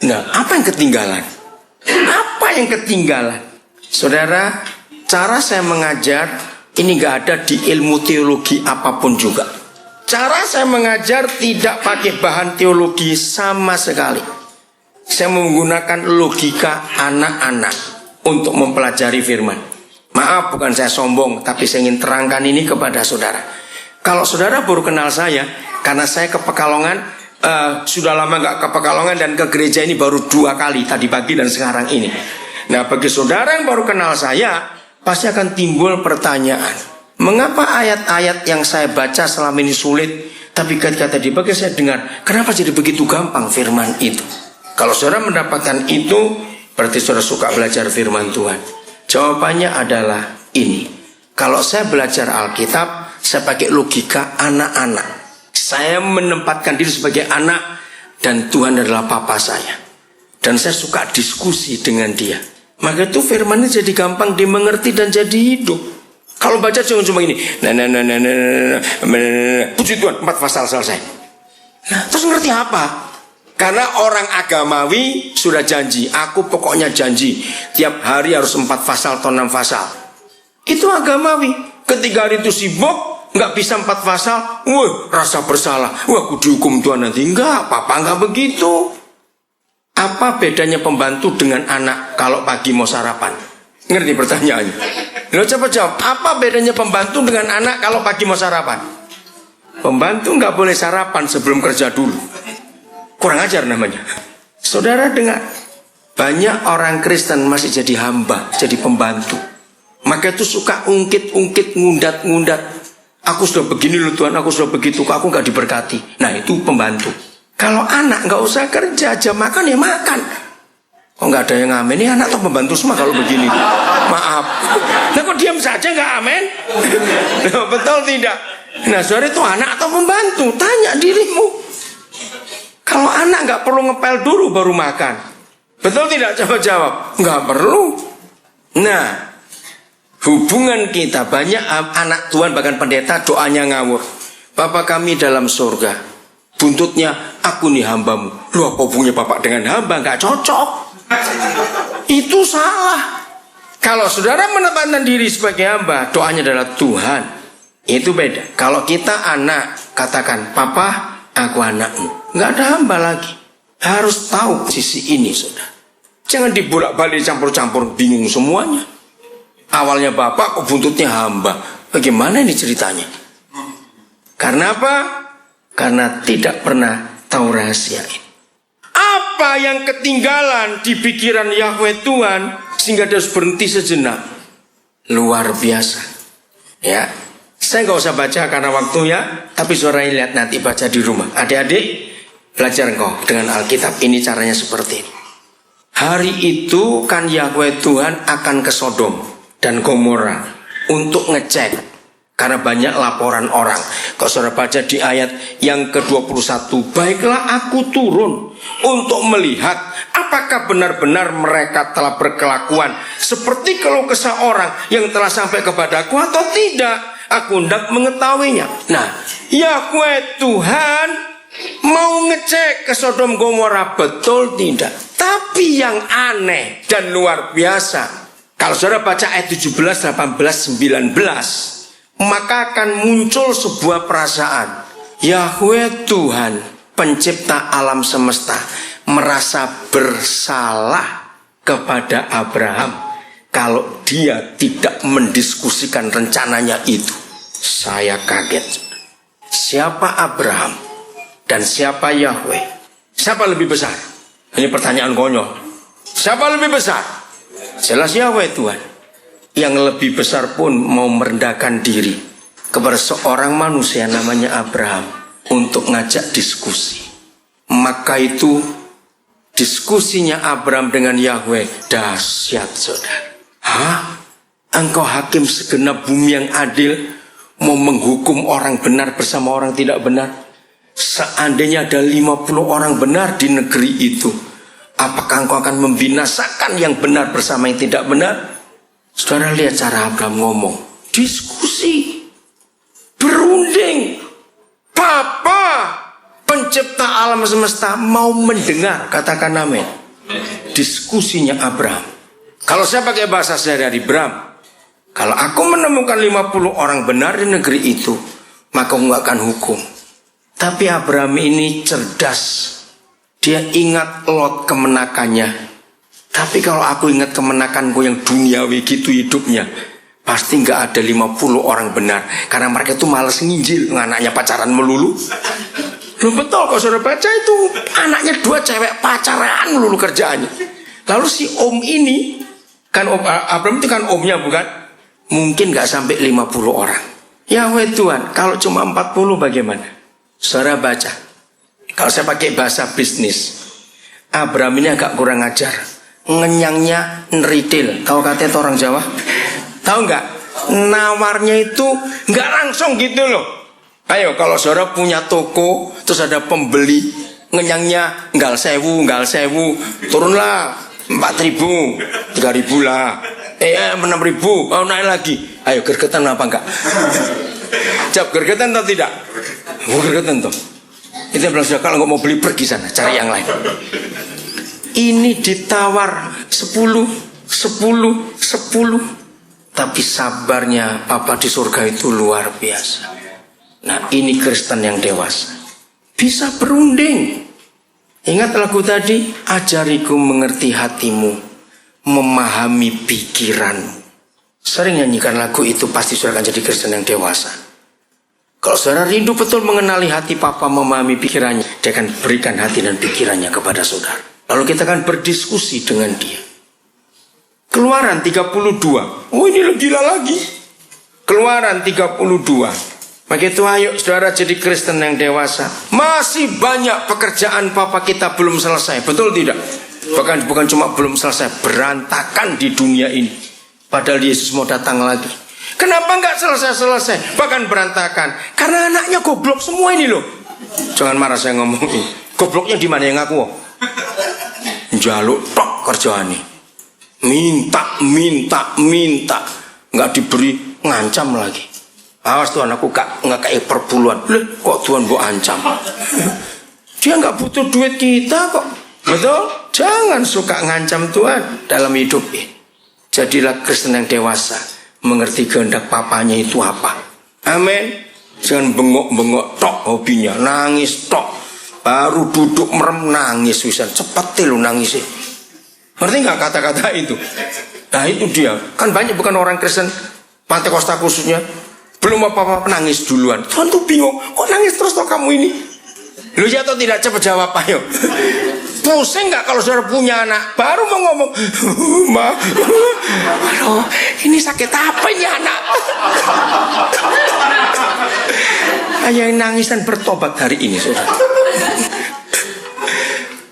Nah, apa yang ketinggalan? Apa yang ketinggalan? Saudara, cara saya mengajar ini gak ada di ilmu teologi apapun juga. Cara saya mengajar tidak pakai bahan teologi sama sekali. Saya menggunakan logika anak-anak untuk mempelajari firman. Maaf, bukan saya sombong, tapi saya ingin terangkan ini kepada saudara. Kalau saudara baru kenal saya, karena saya ke Pekalongan, sudah lama gak ke Pekalongan dan ke gereja ini baru 2 kali, tadi pagi dan sekarang ini. Nah, bagi saudara yang baru kenal saya, pasti akan timbul pertanyaan, mengapa ayat-ayat yang saya baca selama ini sulit, tapi ketika tadi pagi saya dengar, kenapa jadi begitu gampang firman itu? Kalau saudara mendapatkan itu, berarti saudara suka belajar firman Tuhan. Jawabannya adalah ini. Kalau saya belajar Alkitab, saya pakai logika anak-anak. Saya menempatkan diri sebagai anak, dan Tuhan adalah papa saya. Dan saya suka diskusi dengan dia. Maka itu firman ini jadi gampang dimengerti dan jadi hidup. Kalau baca cuma gini, puji Tuhan, 4 pasal selesai. Nah, terus ngerti apa? Karena orang agamawi sudah janji, aku pokoknya janji tiap hari harus 4 pasal atau 6 pasal. Itu agamawi. Ketika hari itu sibuk, nggak bisa 4 pasal, wah rasa bersalah, wah aku dihukum Tuhan nanti. Enggak, papa nggak begitu. Apa bedanya pembantu dengan anak kalau pagi mau sarapan? Ngerti pertanyaannya? Lo coba jawab, apa bedanya pembantu dengan anak kalau pagi mau sarapan? Pembantu nggak boleh sarapan sebelum kerja dulu. Kurang ajar namanya. Saudara dengar, banyak orang Kristen masih jadi hamba, jadi pembantu. Maka itu suka ungkit-ungkit, ngundat-ngundat. Aku sudah begini loh Tuhan, aku sudah begitu, aku nggak diberkati. Nah, itu pembantu. Kalau anak nggak usah kerja, aja makan ya makan. Oh nggak ada yang ngamen, ini anak atau pembantu semua kalau begini. Maaf. Nah kok diam saja nggak amen? Nah, betul tidak? Nah saudara itu anak atau pembantu? Tanya dirimu. Kalau anak nggak perlu ngepel dulu baru makan. Betul tidak? Coba jawab. Nggak perlu. Nah, hubungan kita banyak anak Tuhan bahkan pendeta doanya ngawur. Bapa kami dalam surga. Buntutnya aku nih hambamu. Lu apa hubungnya bapak dengan hamba? Nggak cocok. Itu salah. Kalau saudara menempatkan diri sebagai hamba, doanya adalah Tuhan. Itu beda. Kalau kita anak, katakan, Papa, aku anakmu. Nggak ada hamba lagi. Harus tahu sisi ini, saudara. Jangan dibolak-balik campur-campur, bingung semuanya. Awalnya bapak, kok buntutnya hamba. Bagaimana ini ceritanya? Karena apa? Karena tidak pernah tahu rahasia ini. Apa yang ketinggalan di pikiran Yahweh Tuhan sehingga dia harus berhenti sejenak? Luar biasa. Ya, saya nggak usah baca karena waktunya, tapi saudara lihat nanti baca di rumah. Adik-adik, belajar engkau dengan Alkitab. Ini caranya seperti ini. Hari itu kan Yahweh Tuhan akan ke Sodom dan Gomora untuk ngecek. Karena banyak laporan orang. Kalau saudara baca di ayat yang ke-21, baiklah aku turun untuk melihat apakah benar-benar mereka telah berkelakuan seperti keluh kesah orang yang telah sampai kepadaku atau tidak. Aku hendak mengetahuinya. Nah, Yahweh Tuhan mau ngecek ke Sodom Gomora, betul tidak? Tapi yang aneh dan luar biasa, kalau saudara baca ayat 17, 18, 19, maka akan muncul sebuah perasaan. Yahweh Tuhan pencipta alam semesta merasa bersalah kepada Abraham kalau dia tidak mendiskusikan rencananya itu. Saya kaget. Siapa Abraham dan siapa Yahweh? Siapa lebih besar? Ini pertanyaan konyol. Siapa lebih besar? Jelas Yahweh Tuhan. Yang lebih besar pun mau merendahkan diri kepada seorang manusia namanya Abraham untuk ngajak diskusi. Maka itu diskusinya Abraham dengan Yahweh dahsyat, saudara. Hah? Engkau hakim segenap bumi yang adil, mau menghukum orang benar bersama orang tidak benar? Seandainya ada 50 orang benar di negeri itu, apakah engkau akan membinasakan yang benar bersama yang tidak benar? Saudara lihat cara Abraham ngomong. Diskusi. Berunding. Papa, pencipta alam semesta, mau mendengar. Katakan amin. Diskusinya Abraham. Kalau saya pakai bahasa saya dari Bram, kalau aku menemukan 50 orang benar di negeri itu, maka aku gak akan hukum. Tapi Abraham ini cerdas. Dia ingat Lot kemenakannya. Tapi kalau aku ingat kemenakanku yang duniawi gitu hidupnya, pasti gak ada 50 orang benar. Karena mereka itu malas nginjil, anaknya pacaran melulu. Loh betul, kalau saudara baca itu anaknya 2 cewek pacaran melulu kerjaannya. Lalu si om ini, kan om Abraham itu kan omnya bukan? Mungkin gak sampai 50 orang. Yahweh Tuhan, kalau cuma 40 bagaimana? Saudara baca. Kalau saya pakai bahasa bisnis, Abraham ini agak kurang ajar. Ngenyangnya neritil. Tahu katanya itu orang Jawa? Tahu nggak? Nawarnya itu nggak langsung gitu loh. Ayo kalau saudara punya toko, terus ada pembeli, ngenyangnya nggal sewu, turunlah 4.000, 3.000 lah. 6.000, oh naik lagi. Ayo gergetan apa enggak? Jawab gergetan atau tidak? Oh gergetan tuh. Itu bilang sudah kalau nggak mau beli pergi sana, cari yang lain. Ini ditawar 10. Tapi sabarnya Papa di surga itu luar biasa. Nah ini Kristen yang dewasa. Bisa berunding. Ingat lagu tadi? Ajariku mengerti hatimu, memahami pikiranmu. Sering nyanyikan lagu itu, pasti saudara akan jadi Kristen yang dewasa. Kalau saudara rindu betul mengenali hati Papa, memahami pikirannya, dia akan berikan hati dan pikirannya kepada saudara. Lalu kita akan berdiskusi dengan dia. Keluaran 32. Oh ini gila lagi. Keluaran 32 Begitu ayo saudara jadi Kristen yang dewasa. Masih banyak pekerjaan papa kita belum selesai. Betul tidak? Bahkan bukan cuma belum selesai, berantakan di dunia ini. Padahal Yesus mau datang lagi. Kenapa nggak selesai-selesai? Bahkan berantakan. Karena anaknya goblok semua ini loh. Jangan marah saya ngomong ini. Gobloknya di mana yang ngaku? Jaluk tok kerjaan ini. Minta. Nggak diberi, ngancam lagi. Awas Tuhan, aku nggak kayak perpuluhan. Kok Tuhan mau ancam? Dia nggak butuh duit kita kok. Betul? Jangan suka ngancam Tuhan dalam hidup ini. Jadilah Kristen yang dewasa, mengerti kehendak papanya itu apa. Amin. Jangan bengok-bengok tok hobinya, nangis tok. Baru duduk merem nangis, bisa cepet lu nangisnya. Ngerti nggak kata-kata itu? Nah itu dia. Kan banyak bukan orang Kristen Pantekosta khususnya. Belum apa-apa nangis duluan. Tuhan tuh bingung, kok nangis terus toh kamu ini? Lu ya atau tidak, cepat jawab ayo. Pusing nggak kalau saudara punya anak baru mau ngomong, Ma, aduh, ini sakit apa ini anak? Ayo nangis dan bertobat hari ini saudara.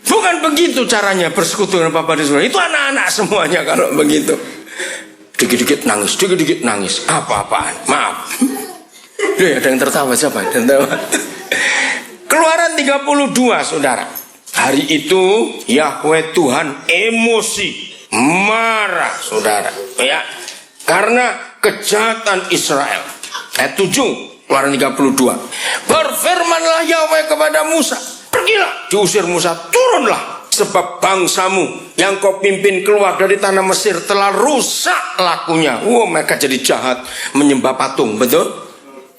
Bukan begitu caranya bersekutu dengan Papa di surga. Itu anak-anak semuanya kalau begitu. Dikit-dikit nangis. Apa-apaan? Maaf. Ada yang tertawa siapa? Keluaran 32 saudara. Hari itu Yahweh Tuhan emosi, marah saudara. Ya, karena kejahatan Israel. Ayat 7 Keluaran 32. Berfirmanlah Yahweh kepada Musa, pergilah, diusir Musa, turunlah. Sebab bangsamu yang kau pimpin keluar dari tanah Mesir telah rusak lakunya. Mereka jadi jahat, menyembah patung, betul?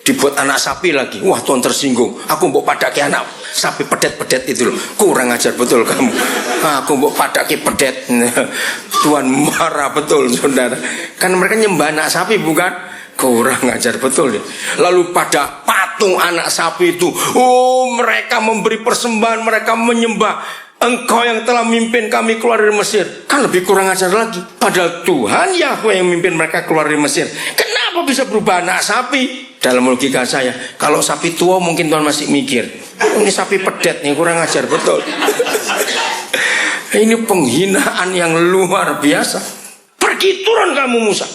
Dibuat anak sapi lagi. Wah, Tuhan tersinggung. Aku mau padaki anak sapi pedet-pedet itu loh. Kurang ajar betul kamu. Aku mau padaki pedet. Tuhan marah betul saudara. Kan mereka nyembah anak sapi bukan? Kurang ajar betul. Lalu pada patung anak sapi itu, mereka memberi persembahan, mereka menyembah. Engkau yang telah memimpin kami keluar dari Mesir. Kan lebih kurang ajar lagi. Padahal Tuhan Yahweh yang memimpin mereka keluar dari Mesir. Kenapa bisa berubah anak sapi? Dalam logika saya, kalau sapi tua mungkin Tuhan masih mikir, ini sapi pedet nih, kurang ajar betul. Ini penghinaan yang luar biasa. Pergi turun kamu Musa.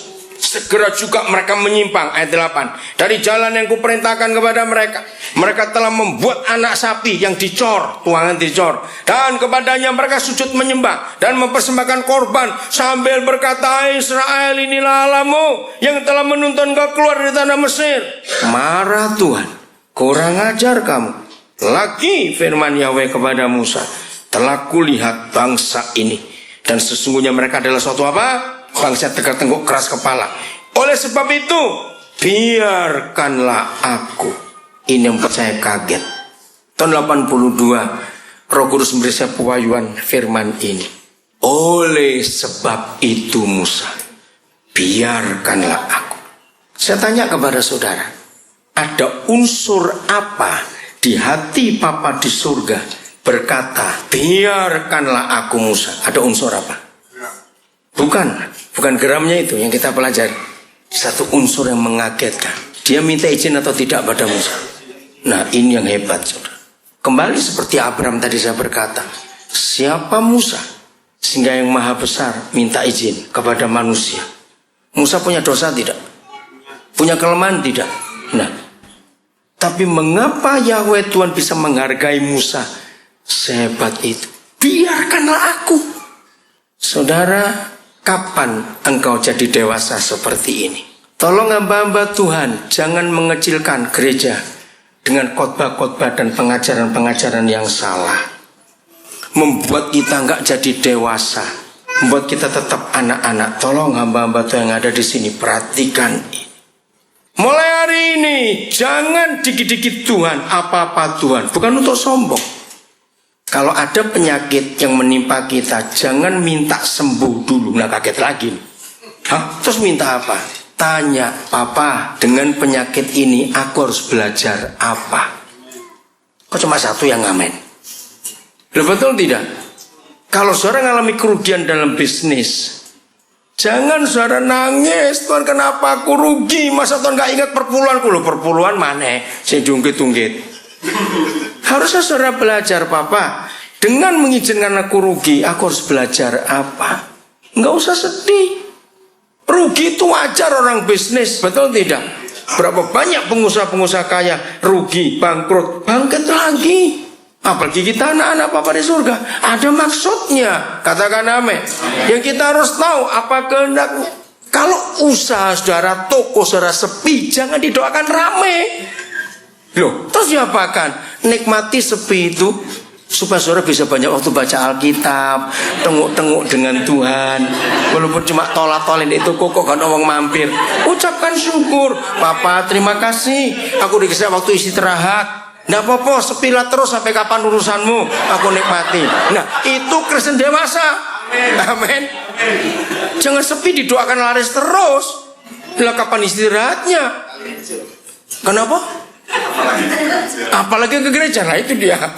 Segera juga mereka menyimpang. Ayat 8. Dari jalan yang kuperintahkan kepada mereka. Mereka telah membuat anak sapi yang dicor, tuangan dicor. Dan kepadanya mereka sujud menyembah dan mempersembahkan korban sambil berkata, Israel, inilah Allahmu yang telah menuntun kau keluar dari tanah Mesir. Marah Tuhan, kurang ajar kamu. Lagi firman Yahweh kepada Musa, telah kulihat bangsa ini, dan sesungguhnya mereka adalah suatu apa? Bangsa tegak tengkuk, keras kepala. Oleh sebab itu, biarkanlah aku. Ini yang membuat saya kaget. Tahun 82, Roh Kudus memberi saya pewahyuan firman ini. Oleh sebab itu Musa, biarkanlah aku. Saya tanya kepada saudara, ada unsur apa di hati Papa di surga berkata, biarkanlah aku Musa? Ada unsur apa? Bukan geramnya itu yang kita pelajari. Satu unsur yang mengagetkan. Dia minta izin atau tidak pada Musa. Nah ini yang hebat saudara. Kembali seperti Abraham tadi saya berkata, siapa Musa sehingga yang maha besar minta izin kepada manusia? Musa punya dosa tidak? Punya kelemahan tidak? Nah, tapi mengapa Yahweh Tuhan bisa menghargai Musa sehebat itu? Biarkanlah aku. Saudara, kapan engkau jadi dewasa seperti ini? Tolong hamba-hamba Tuhan jangan mengecilkan gereja dengan khotbah-khotbah dan pengajaran-pengajaran yang salah. Membuat kita enggak jadi dewasa, membuat kita tetap anak-anak. Tolong hamba-hamba Tuhan yang ada di sini perhatikan ini. Mulai hari ini jangan dikit-dikit Tuhan, apa-apa Tuhan, bukan untuk sombong. Kalau ada penyakit yang menimpa kita, jangan minta sembuh dulu. Nah kaget lagi. Terus minta apa? Tanya, Papa, dengan penyakit ini aku harus belajar apa? Kok cuma satu yang ngamen? Betul tidak? Kalau seorang mengalami kerugian dalam bisnis, Jangan saudara nangis, Tuhan kenapa aku rugi? Masa Tuhan gak ingat perpuluhanku? Loh perpuluhan mana? Saya jungkit-jungkit. Harusnya saudara belajar, Papa, dengan mengizinkan aku rugi, aku harus belajar apa? Nggak usah sedih. Rugi itu wajar orang bisnis, betul tidak? Berapa banyak pengusaha-pengusaha kaya rugi, bangkrut, bangkit lagi. Apalagi kita anak-anak Bapa di surga, ada maksudnya. Katakan amin. Yang kita harus tahu apa kehendaknya. Kalau usaha saudara, toko saudara sepi, jangan didoakan rame. Loh, terus diapakan? Nikmati sepi itu supaya saudara bisa banyak waktu baca Alkitab, tengok-tengok dengan Tuhan. Walaupun cuma tolak-tolin itu kok kan orang mampir. Ucapkan syukur. Papa terima kasih, aku dikasih waktu istirahat. Nggak apa-apa, sepilah terus sampai kapan urusanmu, aku nikmati. Nah, itu Kristen dewasa. Amin. Jangan sepi didoakan laris terus. Lah kapan istirahatnya? Kenapa? Apalagi ke gereja. Nah itu dia.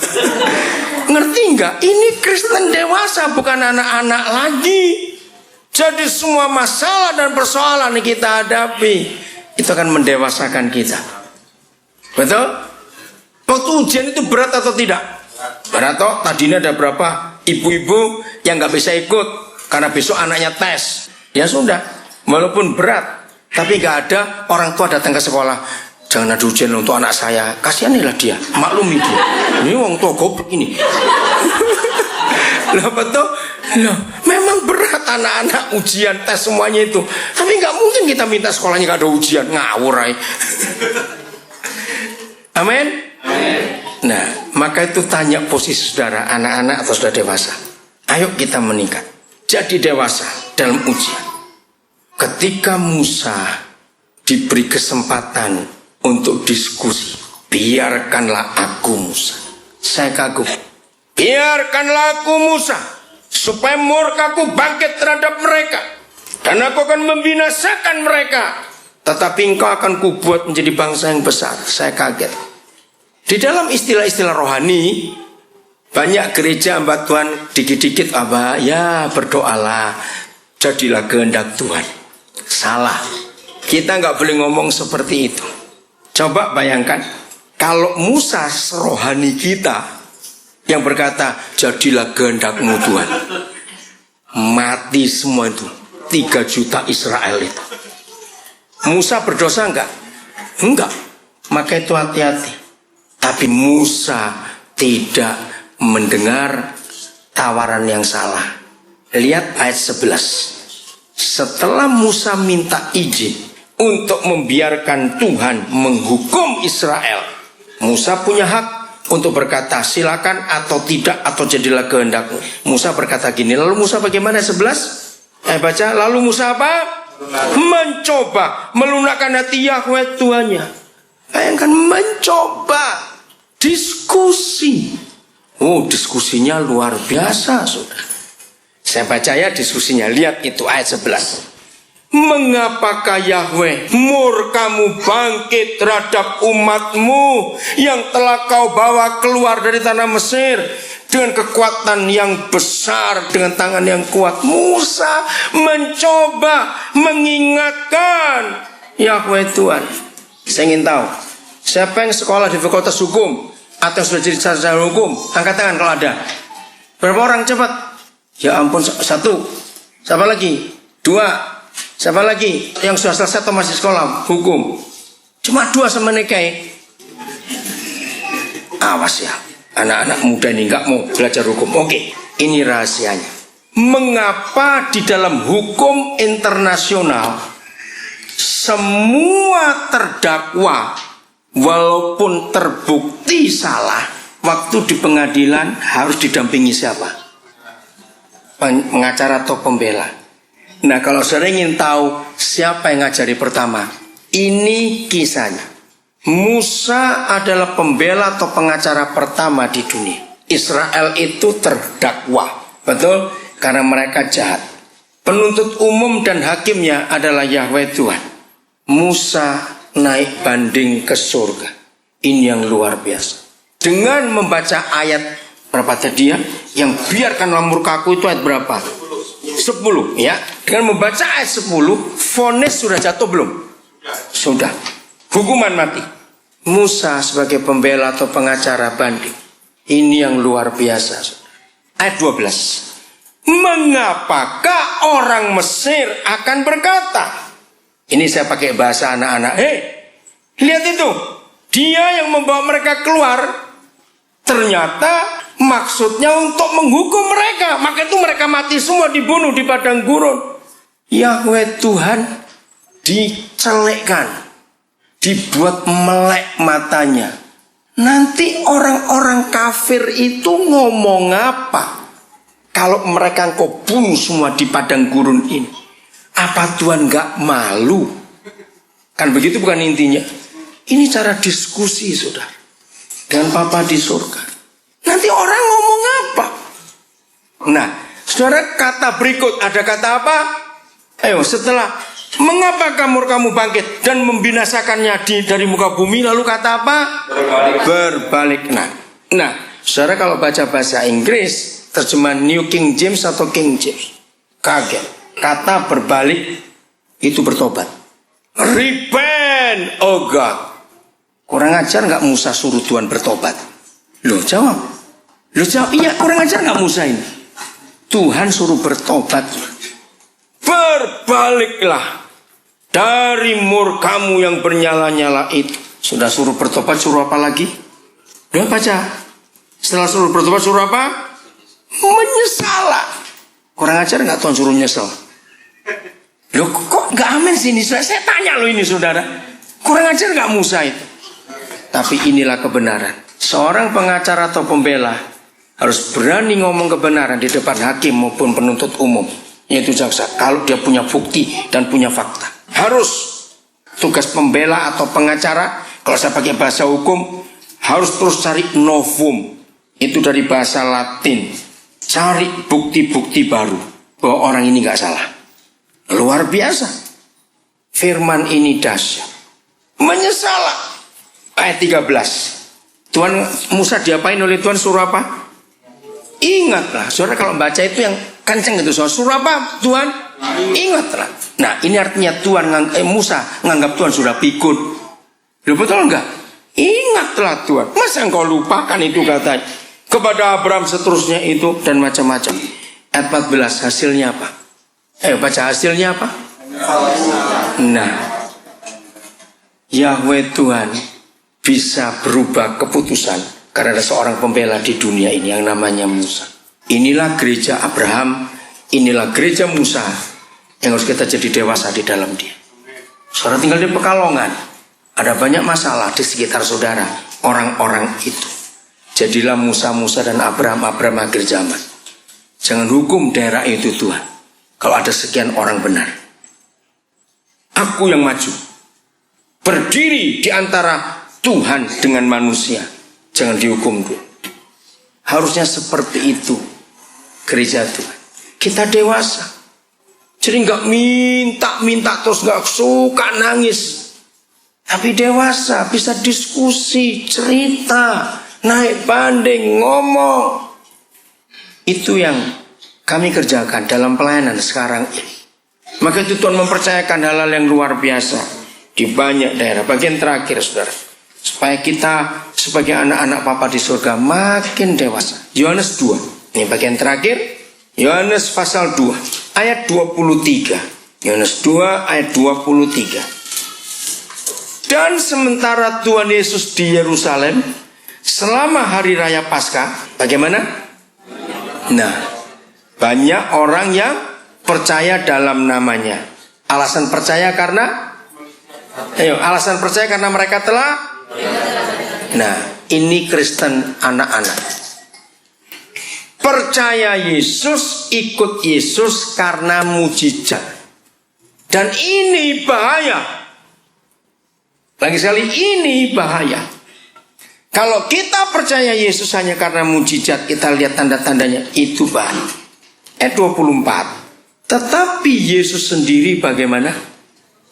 Ngerti nggak? Ini Kristen dewasa, bukan anak-anak lagi. Jadi semua masalah dan persoalan yang kita hadapi itu akan mendewasakan kita. Betul? Waktu ujian itu berat atau tidak? Berat toh. Tadinya ada berapa ibu-ibu yang nggak bisa ikut karena besok anaknya tes. Ya sudah, walaupun berat, tapi nggak ada orang tua datang ke sekolah. Jangan ada ujian untuk anak saya. Kasihanilah dia, maklumi dia. Ini orang tua goblok ini. Lah betul? Loh, memang berat anak-anak ujian tes semuanya itu. Tapi nggak mungkin kita minta sekolahnya nggak ada ujian, ngawur ay. Amin. Nah, maka itu tanya posisi saudara, anak-anak atau sudah dewasa. Ayo kita meningkat, jadi dewasa dalam ujian. Ketika Musa diberi kesempatan untuk diskusi, biarkanlah aku Musa. Saya kagum. Biarkanlah aku Musa, supaya murkaku bangkit terhadap mereka, dan aku akan membinasakan mereka. Tetapi engkau akan kubuat menjadi bangsa yang besar. Saya kaget. Di dalam istilah-istilah rohani, banyak gereja hamba Tuhan dikit-dikit abah, ya berdoalah, jadilah kehendak Tuhan. Salah. Kita nggak boleh ngomong seperti itu. Coba bayangkan, kalau Musa rohani kita yang berkata, jadilah kehendakmu Tuhan. Mati semua itu, 3 juta Israel itu. Musa berdosa enggak? Enggak. Maka itu hati-hati. Tapi Musa tidak mendengar tawaran yang salah. Lihat ayat 11. Setelah Musa minta izin untuk membiarkan Tuhan menghukum Israel, Musa punya hak untuk berkata silakan atau tidak, atau jadilah kehendakmu. Musa berkata gini. Lalu Musa bagaimana? 11. Baca. Lalu Musa apa? Mencoba melunakkan hati Yahweh Tuhannya. Bayangkan, mencoba. Diskusi. Oh, diskusinya luar biasa, saudara. Saya baca ya diskusinya. Lihat itu ayat 11. Mengapakah Yahweh murkamu bangkit terhadap umatmu yang telah kau bawa keluar dari tanah Mesir dengan kekuatan yang besar, dengan tangan yang kuat? Musa mencoba mengingatkan Yahweh Tuhan. Saya ingin tahu, siapa yang sekolah di fakultas hukum atau sudah jadi sarjana hukum? Angkat tangan kalau ada. Berapa orang? Cepat. Ya ampun, 1. Siapa lagi? 2. Siapa lagi? Yang sudah selesai atau masih sekolah hukum? Cuma 2 sama nekai. Awas ya, anak-anak muda ini nggak mau belajar hukum. Oke, ini rahasianya. Mengapa di dalam hukum internasional semua terdakwa walaupun terbukti salah, waktu di pengadilan harus didampingi siapa? Pengacara atau pembela. Nah, kalau saudara ingin tahu siapa yang ngajari pertama, ini kisahnya. Musa adalah pembela atau pengacara pertama di dunia. Israel itu terdakwa, betul? Karena mereka jahat. Penuntut umum dan hakimnya adalah Yahweh Tuhan. Musa naik banding ke surga. Ini yang luar biasa. Dengan membaca ayat berapa tadi ya? Yang biarkanlah murkaku, itu ayat berapa? 10 ya. Dengan membaca ayat 10, vonis sudah jatuh belum? Sudah. Hukuman mati. Musa sebagai pembela atau pengacara banding. Ini yang luar biasa. Ayat 12. Mengapakah orang Mesir akan berkata? Ini saya pakai bahasa anak-anak. Lihat itu. Dia yang membawa mereka keluar. Ternyata maksudnya untuk menghukum mereka. Maka itu mereka mati semua, dibunuh di padang gurun. Yahweh Tuhan dicelekkan, dibuat melek matanya. Nanti orang-orang kafir itu ngomong apa? Kalau mereka engkau bunuh semua di padang gurun ini, apa Tuhan gak malu? Kan begitu bukan intinya? Ini cara diskusi saudara dengan Bapa di surga. Nanti orang ngomong apa? Nah, saudara, kata berikut ada kata apa? Ayo, setelah mengapa kamu bangkit dan membinasakannya dari muka bumi, lalu kata apa? Berbalik. Nah, saudara kalau baca bahasa Inggris, terjemahan New King James atau King James, kaget. Kata berbalik itu bertobat. Repent, oh God. Kurang ajar nggak Musa suruh Tuhan bertobat? Loh jawab, iya kurang ajar nggak Musa ini? Tuhan suruh bertobat. Berbaliklah dari murkamu yang bernyala-nyala itu. Sudah suruh bertobat, suruh apa lagi? Udah baca. Setelah suruh bertobat, suruh apa? Menyesal. Kurang ajar nggak Tuhan suruh menyesal? Loh kok nggak amin sih ini? Saya tanya loh ini saudara. Kurang ajar nggak Musa itu? Tapi inilah kebenaran. Seorang pengacara atau pembela harus berani ngomong kebenaran di depan hakim maupun penuntut umum, yaitu jaksa, kalau dia punya bukti dan punya fakta. Harus. Tugas pembela atau pengacara, kalau saya pakai bahasa hukum, harus terus cari novum. Itu dari bahasa Latin. Cari bukti-bukti baru bahwa orang ini gak salah. Luar biasa. Firman ini dahsyat. Menyesal. Ayat 13. Tuhan, Musa diapain oleh Tuhan, suruh apa? Ingatlah. Saudara kalau baca itu yang kenceng itu, suruh apa Tuhan? Ingatlah. Nah ini artinya Musa menganggap Tuhan sudah pikun. Loh betul enggak? Ingatlah Tuhan. Masa engkau lupakan itu katanya. Kepada Abraham seterusnya itu dan macam-macam. Ayat 14 hasilnya apa? Ayo baca hasilnya apa? Nah, Yahweh Tuhan bisa berubah keputusan karena ada seorang pembela di dunia ini yang namanya Musa. Inilah gereja Abraham, inilah gereja Musa yang harus kita jadi dewasa di dalam dia. Saudara tinggal di Pekalongan, ada banyak masalah di sekitar saudara, orang-orang itu. Jadilah Musa dan Abraham akhir zaman. Jangan hukum daerah itu Tuhan. Kalau ada sekian orang benar, aku yang maju, berdiri di antara Tuhan dengan manusia. Jangan dihukum dulu. Harusnya seperti itu gereja Tuhan. Kita dewasa. Jadi gak minta terus gak suka nangis. Tapi dewasa, bisa diskusi, cerita, naik banding, ngomong. Itu yang kami kerjakan dalam pelayanan sekarang ini. Maka itu Tuhan mempercayakan hal-hal yang luar biasa di banyak daerah. Bagian terakhir saudara, supaya kita sebagai anak-anak Bapa di surga makin dewasa. Yohanes 2, ini bagian terakhir. Yohanes pasal 2 ayat 23. Yohanes 2 ayat 23. Dan sementara Tuhan Yesus di Yerusalem selama hari raya Paskah, bagaimana? Nah, banyak orang yang percaya dalam namanya. Alasan percaya karena mereka telah. Nah, ini Kristen anak-anak. Percaya Yesus, ikut Yesus karena mujizat. Dan ini bahaya. Lagi sekali, ini bahaya. Kalau kita percaya Yesus hanya karena mujizat, kita lihat tanda-tandanya, itu bahaya. Ayat 24. Tetapi Yesus sendiri bagaimana?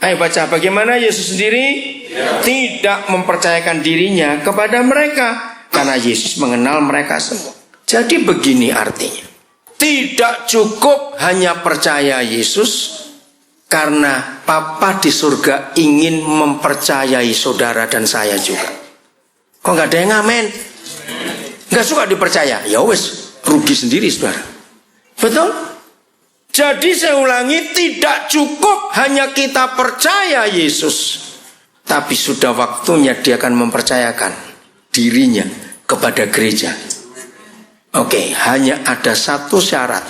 Ayo baca, bagaimana Yesus sendiri? Tidak mempercayakan dirinya kepada mereka, karena Yesus mengenal mereka semua. Jadi begini artinya. Tidak cukup hanya percaya Yesus, karena Papa di surga ingin mempercayai saudara dan saya juga. Kok nggak ada yang ngamen? Nggak suka dipercaya? Ya wes, rugi sendiri saudara. Betul? Jadi saya ulangi, tidak cukup hanya kita percaya Yesus, tapi sudah waktunya dia akan mempercayakan dirinya kepada gereja. Oke, hanya ada satu syarat.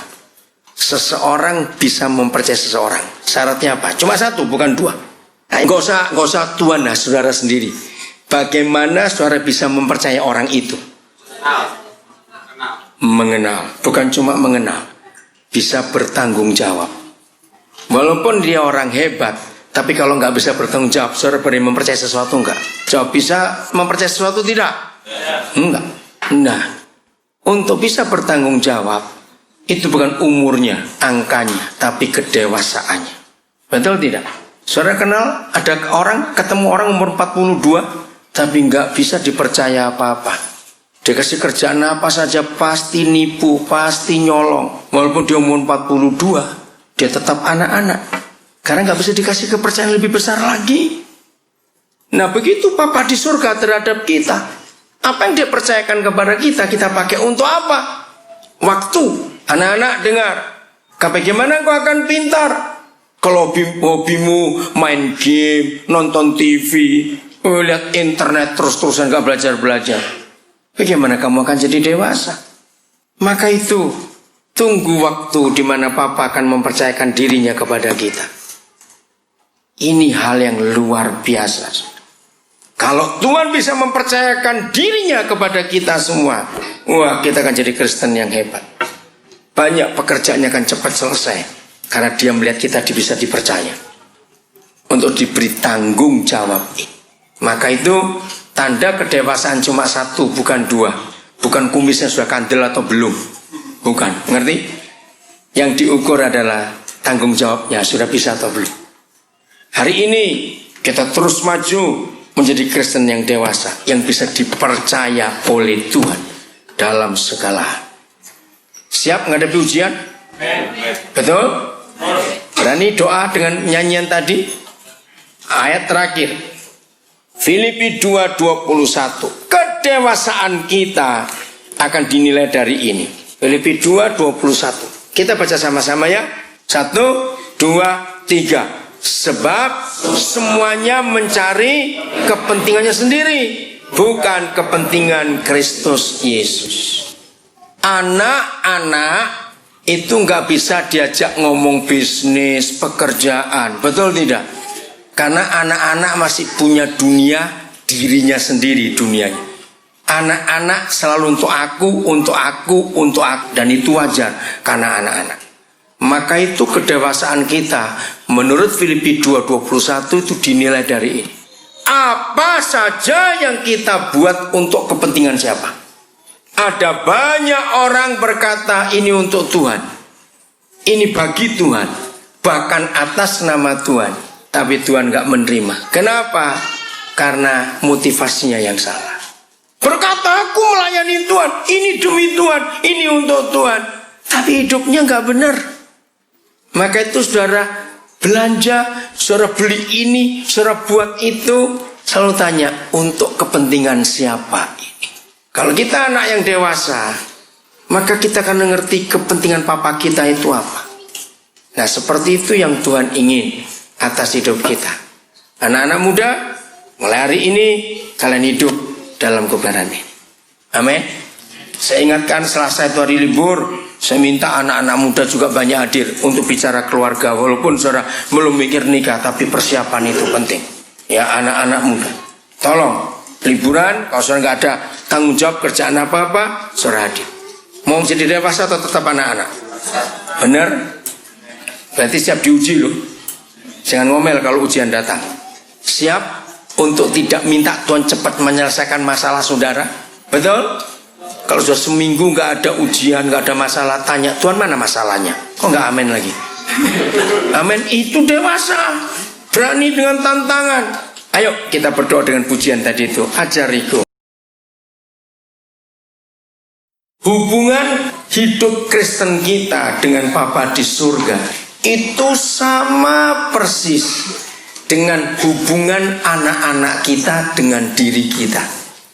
Seseorang bisa mempercayai seseorang. Syaratnya apa? Cuma satu, bukan dua. Nggak usah Tuhan, nah saudara sendiri. Bagaimana saudara bisa mempercayai orang itu? Mengenal. Bukan cuma mengenal. Bisa bertanggung jawab. Walaupun dia orang hebat, tapi kalau nggak bisa bertanggung jawab, saudara boleh mempercayai sesuatu enggak? Jawab bisa mempercayai sesuatu tidak? Enggak. Nah, untuk bisa bertanggung jawab, itu bukan umurnya, angkanya, tapi kedewasaannya. Betul tidak? Saudara kenal ada orang, ketemu orang umur 42, tapi nggak bisa dipercaya apa-apa. Dikasih kerjaan apa saja pasti nipu, pasti nyolong. Walaupun dia umur 42, dia tetap anak-anak. Karena nggak bisa dikasih kepercayaan lebih besar lagi. Nah begitu Papa di surga terhadap kita. Apa yang dia percayakan kepada kita, kita pakai untuk apa? Waktu. Anak-anak dengar. Bagaimana kau akan pintar? Kalau hobimu main game, nonton TV, lihat internet terus-terusan gak belajar-belajar, bagaimana kamu akan jadi dewasa? Maka itu, tunggu waktu di mana Papa akan mempercayakan dirinya kepada kita. Ini hal yang luar biasa. Kalau Tuhan bisa mempercayakan dirinya kepada kita semua, wah kita akan jadi Kristen yang hebat. Banyak pekerjaannya akan cepat selesai, karena dia melihat kita bisa dipercaya untuk diberi tanggung jawab. Maka itu tanda kedewasaan cuma satu, bukan dua. Bukan kumisnya sudah kandel atau belum. Bukan, ngerti? Yang diukur adalah tanggung jawabnya, sudah bisa atau belum. Hari ini kita terus maju menjadi Kristen yang dewasa, yang bisa dipercaya oleh Tuhan dalam segala hal. Siap menghadapi ujian? Betul? Berani doa dengan nyanyian tadi? Ayat terakhir, Filipi 2:21. Kedewasaan kita akan dinilai dari ini. Filipi 2:21. Kita baca sama-sama ya. 1, 2, 3. Sebab semuanya mencari kepentingannya sendiri, bukan kepentingan Kristus Yesus. Anak-anak itu nggak bisa diajak ngomong bisnis, pekerjaan, betul tidak? Karena anak-anak masih punya dunia dirinya sendiri dunianya. Anak-anak selalu untuk aku, untuk aku, untuk aku, dan itu wajar karena anak-anak. Maka itu kedewasaan kita menurut Filipi 2:21 itu dinilai dari ini. Apa saja yang kita buat untuk kepentingan siapa? Ada banyak orang berkata ini untuk Tuhan, ini bagi Tuhan, bahkan atas nama Tuhan, tapi Tuhan gak menerima. Kenapa? Karena motivasinya yang salah. Berkata aku melayani Tuhan, ini demi Tuhan, ini untuk Tuhan, tapi hidupnya gak benar. Maka itu saudara belanja, saudara beli ini, saudara buat itu, selalu tanya untuk kepentingan siapa ini. Kalau kita anak yang dewasa, maka kita akan mengerti kepentingan Papa kita itu apa. Nah seperti itu yang Tuhan ingin atas hidup kita. Anak-anak muda, mulai hari ini kalian hidup dalam kebenaran ini. Amin. Saya ingatkan Selasa itu hari libur, saya minta anak-anak muda juga banyak hadir untuk bicara keluarga. Walaupun saudara belum mikir nikah, tapi persiapan itu penting. Ya anak-anak muda, tolong liburan, kalau saudara nggak ada tanggung jawab kerjaan apa-apa, saudara hadir. Mau jadi dewasa atau tetap anak-anak? Benar? Berarti siap diuji loh. Jangan ngomel kalau ujian datang. Siap untuk tidak minta Tuhan cepat menyelesaikan masalah saudara? Betul? Kalau sudah seminggu nggak ada ujian, nggak ada masalah, tanya Tuhan mana masalahnya? Kok nggak amin lagi? Amin itu dewasa, berani dengan tantangan. Ayo kita berdoa dengan pujian tadi itu. Ajariku hubungan hidup Kristen kita dengan Bapa di surga itu sama persis dengan hubungan anak-anak kita dengan diri kita.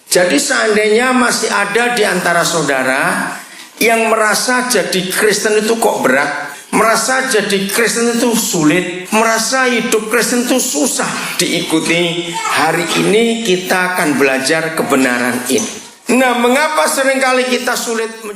Jadi seandainya masih ada di antara saudara yang merasa jadi Kristen itu kok berat, merasa jadi Kristen itu sulit, merasa hidup Kristen itu susah diikuti, hari ini kita akan belajar kebenaran ini. Nah, mengapa seringkali kita sulit menjadi